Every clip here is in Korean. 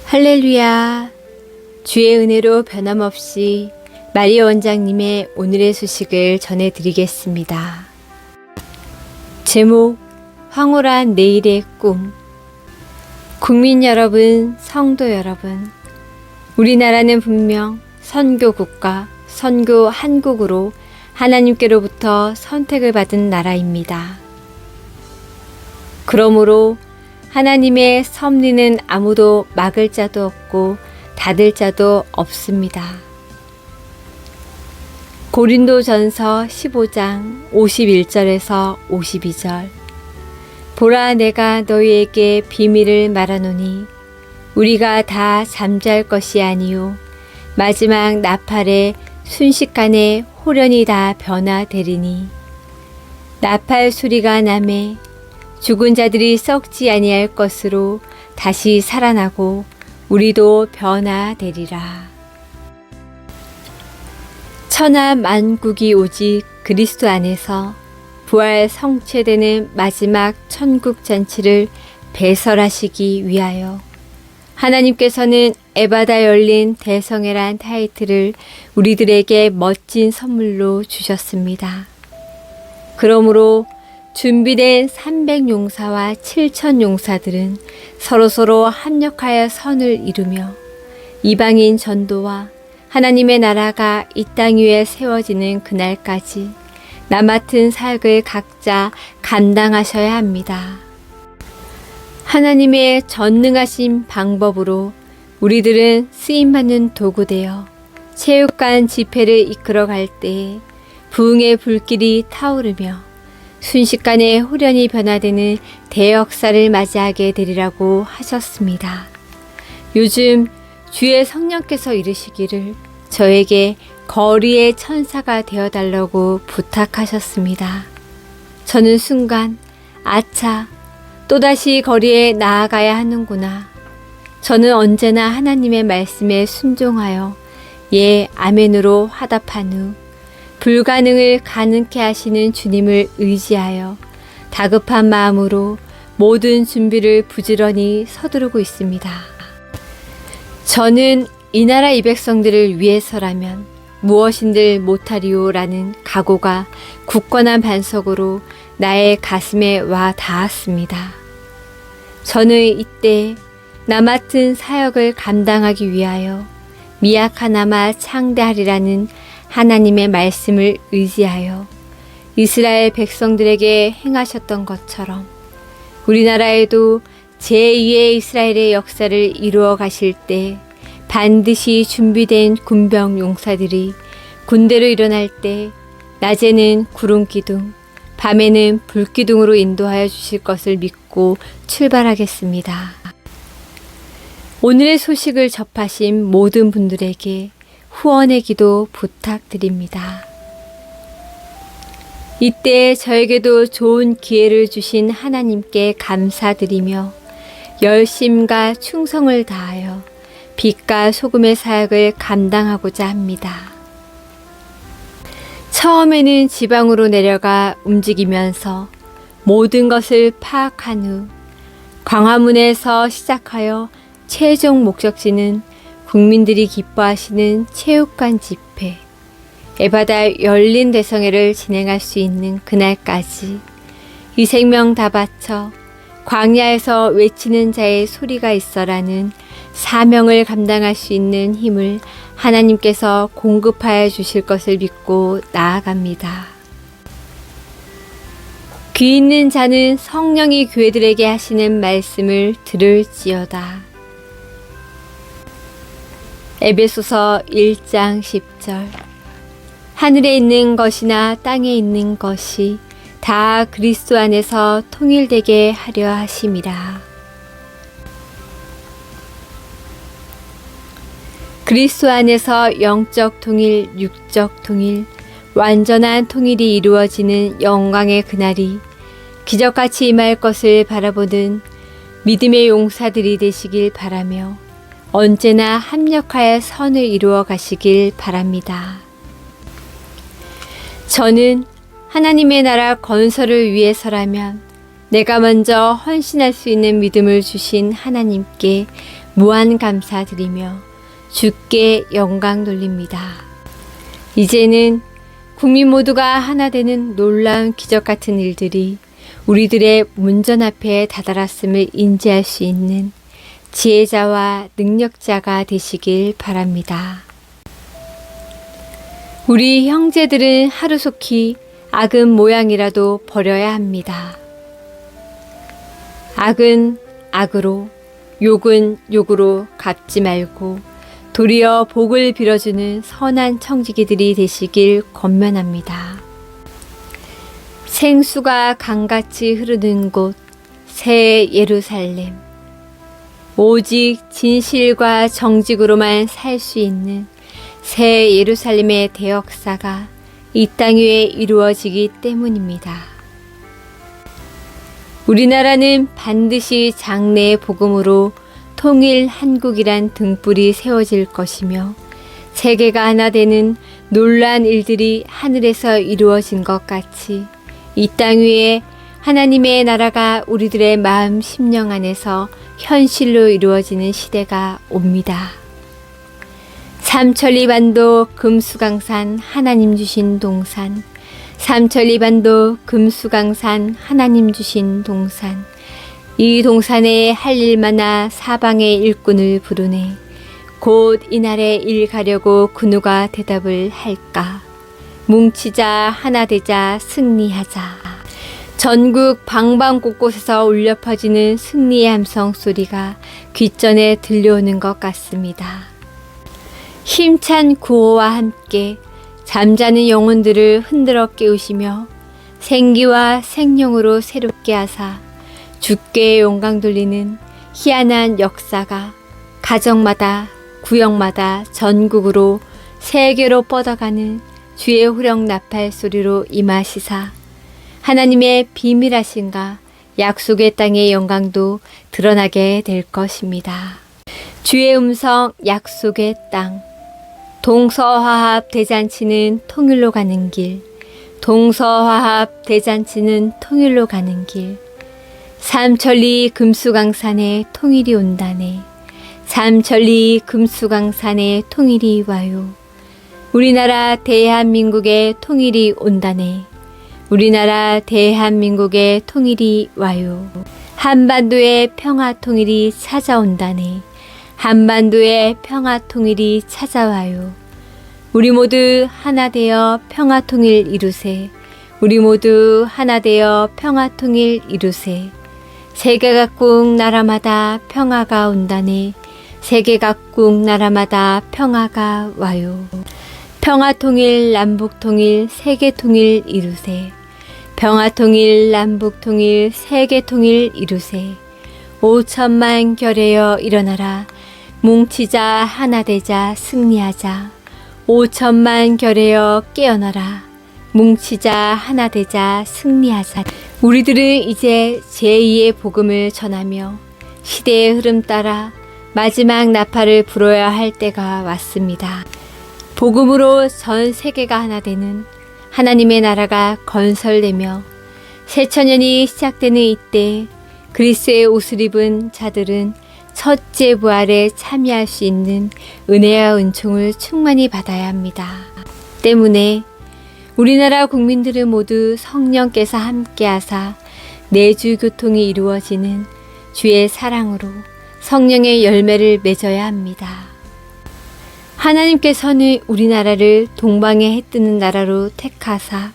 할렐루야. 주의 은혜로 변함없이 마리아 원장님의 오늘의 소식을 전해드리겠습니다. 제목, 황홀한 내일의 꿈. 국민 여러분, 성도 여러분, 우리나라는 분명 선교국가, 선교 한국으로 하나님께로부터 선택을 받은 나라입니다. 그러므로 하나님의 섭리는 아무도 막을 자도 없고 닫을 자도 없습니다. 고린도전서 15장 51절에서 52절. 보라, 내가 너희에게 비밀을 말하노니 우리가 다 잠잘 것이 아니요 마지막 나팔에 순식간에 홀연히 다 변화되리니 나팔 소리가 나매 죽은 자들이 썩지 아니할 것으로 다시 살아나고 우리도 변화되리라. 천하 만국이 오직 그리스도 안에서 부활 성취되는 마지막 천국 잔치를 배설하시기 위하여 하나님께서는 에바다 열린 대성회란 타이틀을 우리들에게 멋진 선물로 주셨습니다. 그러므로 준비된 300용사와 7,000용사들은 서로서로 합력하여 선을 이루며 이방인 전도와 하나님의 나라가 이 땅 위에 세워지는 그날까지 나 맡은 사역을 각자 감당하셔야 합니다. 하나님의 전능하신 방법으로 우리들은 쓰임받는 도구되어 체육관 집회를 이끌어갈 때에 부흥의 불길이 타오르며 순식간에 홀연히 변화되는 대역사를 맞이하게 되리라고 하셨습니다. 요즘 주의 성령께서 이르시기를 저에게 거리의 천사가 되어달라고 부탁하셨습니다. 저는 순간 아차, 또다시 거리에 나아가야 하는구나. 저는 언제나 하나님의 말씀에 순종하여 예, 아멘으로 화답한 후 불가능을 가능케 하시는 주님을 의지하여 다급한 마음으로 모든 준비를 부지런히 서두르고 있습니다. 저는 이 나라 이 백성들을 위해서라면 무엇인들 못하리오라는 각오가 굳건한 반석으로 나의 가슴에 와 닿았습니다. 저는 이때 나 맡은 사역을 감당하기 위하여 미약하나마 창대하리라는 하나님의 말씀을 의지하여 이스라엘 백성들에게 행하셨던 것처럼 우리나라에도 제2의 이스라엘의 역사를 이루어 가실 때 반드시 준비된 군병 용사들이 군대로 일어날 때 낮에는 구름기둥, 밤에는 불기둥으로 인도하여 주실 것을 믿고 출발하겠습니다. 오늘의 소식을 접하신 모든 분들에게 후원의 기도 부탁드립니다. 이때 저에게도 좋은 기회를 주신 하나님께 감사드리며 열심과 충성을 다하여 빛과 소금의 사역을 감당하고자 합니다. 처음에는 지방으로 내려가 움직이면서 모든 것을 파악한 후 광화문에서 시작하여 최종 목적지는 국민들이 기뻐하시는 체육관 집회, 에바다 열린 대성회를 진행할 수 있는 그날까지 이 생명 다 바쳐 광야에서 외치는 자의 소리가 있어라는 사명을 감당할 수 있는 힘을 하나님께서 공급하여 주실 것을 믿고 나아갑니다. 귀 있는 자는 성령이 교회들에게 하시는 말씀을 들을지어다. 에베소서 1장 10절. 하늘에 있는 것이나 땅에 있는 것이 다 그리스도 안에서 통일되게 하려 하심이라. 그리스도 안에서 영적 통일, 육적 통일, 완전한 통일이 이루어지는 영광의 그날이 기적같이 임할 것을 바라보는 믿음의 용사들이 되시길 바라며 언제나 합력하여 선을 이루어 가시길 바랍니다. 저는 하나님의 나라 건설을 위해서라면 내가 먼저 헌신할 수 있는 믿음을 주신 하나님께 무한 감사드리며 주께 영광 돌립니다. 이제는 국민 모두가 하나 되는 놀라운 기적 같은 일들이 우리들의 문전 앞에 다다랐음을 인지할 수 있는 지혜자와 능력자가 되시길 바랍니다. 우리 형제들은 하루속히 악은 모양이라도 버려야 합니다. 악은 악으로, 욕은 욕으로 갚지 말고 도리어 복을 빌어주는 선한 청지기들이 되시길 권면합니다. 생수가 강같이 흐르는 곳, 새 예루살렘. 오직 진실과 정직으로만 살 수 있는 새 예루살렘의 대역사가 이 땅 위에 이루어지기 때문입니다. 우리나라는 반드시 장래의 복음으로 통일 한국이란 등불이 세워질 것이며 세계가 하나 되는 놀라운 일들이 하늘에서 이루어진 것 같이 이 땅 위에 하나님의 나라가 우리들의 마음 심령 안에서 현실로 이루어지는 시대가 옵니다. 삼천리반도 금수강산 하나님 주신 동산, 삼천리반도 금수강산 하나님 주신 동산, 이 동산에 할 일마나 사방의 일꾼을 부르네. 곧 이날에 일 가려고 그 누가 대답을 할까. 뭉치자 하나 되자 승리하자. 전국 방방 곳곳에서 울려 퍼지는 승리의 함성 소리가 귓전에 들려오는 것 같습니다. 힘찬 구호와 함께 잠자는 영혼들을 흔들어 깨우시며 생기와 생명으로 새롭게 하사 주께 영광 돌리는 희한한 역사가 가정마다 구역마다 전국으로 세계로 뻗어가는 주의 후령 나팔 소리로 임하시사 하나님의 비밀하신가 약속의 땅의 영광도 드러나게 될 것입니다. 주의 음성 약속의 땅. 동서화합 대잔치는 통일로 가는 길. 동서화합 대잔치는 통일로 가는 길. 삼천리 금수강산에 통일이 온다네. 삼천리 금수강산에 통일이 와요. 우리나라 대한민국에 통일이 온다네. 우리나라 대한민국에 통일이 와요. 한반도의 평화 통일이 찾아온다네. 한반도의 평화 통일이 찾아와요. 우리 모두 하나 되어 평화 통일 이루세. 우리 모두 하나 되어 평화 통일 이루세. 세계 각국 나라마다 평화가 온다네. 세계 각국 나라마다 평화가 와요. 평화 통일, 남북 통일, 세계 통일 이루세. 평화 통일, 남북 통일, 세계 통일 이루세. 5천만 결혜여 일어나라. 뭉치자 하나 되자 승리하자. 5천만 결혜여 깨어나라. 뭉치자 하나 되자 승리하자. 우리들은 이제 제2의 복음을 전하며 시대의 흐름 따라 마지막 나팔을 불어야 할 때가 왔습니다. 복음으로 전 세계가 하나 되는 하나님의 나라가 건설되며 새천년이 시작되는 이때 그리스의 옷을 입은 자들은 첫째 부활에 참여할 수 있는 은혜와 은총을 충만히 받아야 합니다. 때문에 우리나라 국민들은 모두 성령께서 함께하사 내주 교통이 이루어지는 주의 사랑으로 성령의 열매를 맺어야 합니다. 하나님께서는 우리나라를 동방에 해뜨는 나라로 택하사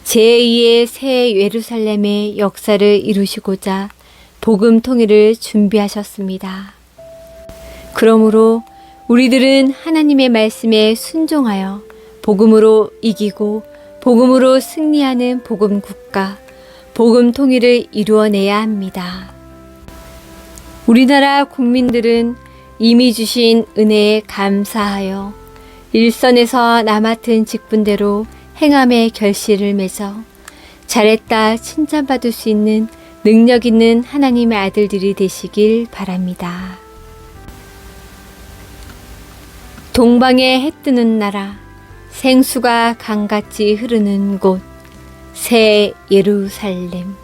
제2의 새 예루살렘의 역사를 이루시고자 복음 통일을 준비하셨습니다. 그러므로 우리들은 하나님의 말씀에 순종하여 복음으로 이기고 복음으로 승리하는 복음 국가, 복음 통일을 이루어내야 합니다. 우리나라 국민들은 이미 주신 은혜에 감사하여 일선에서 나 맡은 직분대로 행함의 결실을 맺어 잘했다 칭찬받을 수 있는 능력 있는 하나님의 아들들이 되시길 바랍니다. 동방에 해 뜨는 나라, 생수가 강같이 흐르는 곳, 새 예루살렘.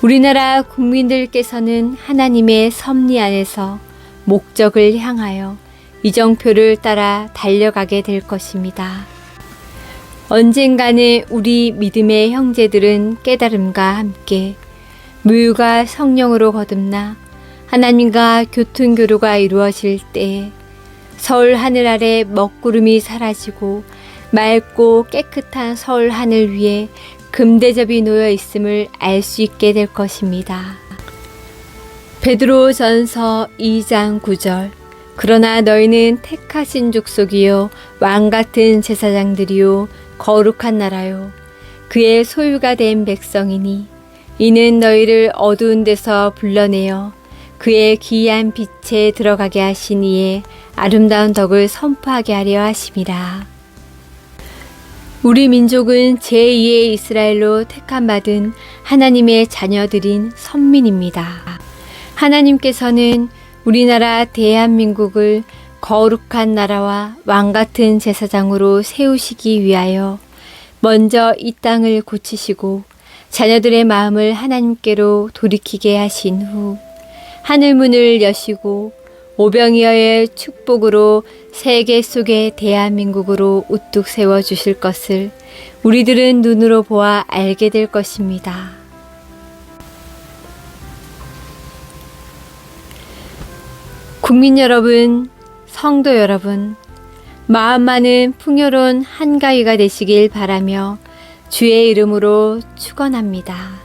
우리나라 국민들께서는 하나님의 섭리 안에서 목적을 향하여 이정표를 따라 달려가게 될 것입니다. 언젠가는 우리 믿음의 형제들은 깨달음과 함께 무유가 성령으로 거듭나 하나님과 교통교류가 이루어질 때 서울 하늘 아래 먹구름이 사라지고 맑고 깨끗한 서울 하늘 위에 금대접이 놓여 있음을 알 수 있게 될 것입니다. 베드로전서 2장 9절 그러나 너희는 택하신 족속이요 왕 같은 제사장들이요 거룩한 나라요 그의 소유가 된 백성이니 이는 너희를 어두운 데서 불러내어 그의 기이한 빛에 들어가게 하신 이의 아름다운 덕을 선포하게 하려 하심이라. 우리 민족은 제2의 이스라엘로 택함받은 하나님의 자녀들인 선민입니다. 하나님께서는 우리나라 대한민국을 거룩한 나라와 왕같은 제사장으로 세우시기 위하여 먼저 이 땅을 고치시고 자녀들의 마음을 하나님께로 돌이키게 하신 후 하늘문을 여시고 오병이어의 축복으로 세계 속의 대한민국으로 우뚝 세워주실 것을 우리들은 눈으로 보아 알게 될 것입니다. 국민 여러분, 성도 여러분, 마음만은 풍요로운 한가위가 되시길 바라며 주의 이름으로 축원합니다.